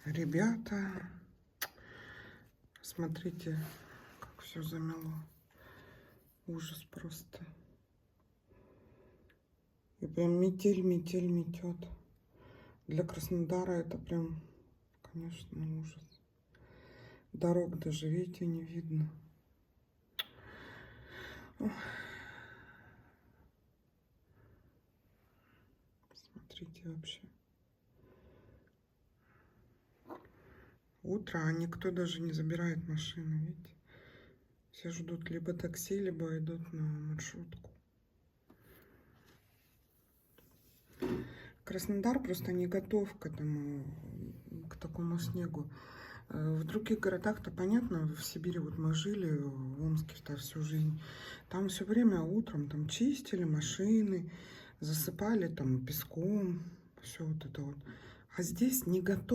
Ребята, смотрите, как все замело. Ужас просто. И прям метель метет. Для Краснодара это прям, конечно, ужас. Дорог даже, видите, не видно. Ох. Смотрите вообще. Утро, а никто даже не забирает машину, видите? Все ждут либо такси, либо идут на маршрутку. Краснодар просто не готов к этому, к такому снегу. В других городах-то понятно, в Сибири вот мы жили, в Омске-то всю жизнь. Там все время утром там чистили машины, засыпали там песком, все вот это вот. А здесь не готов.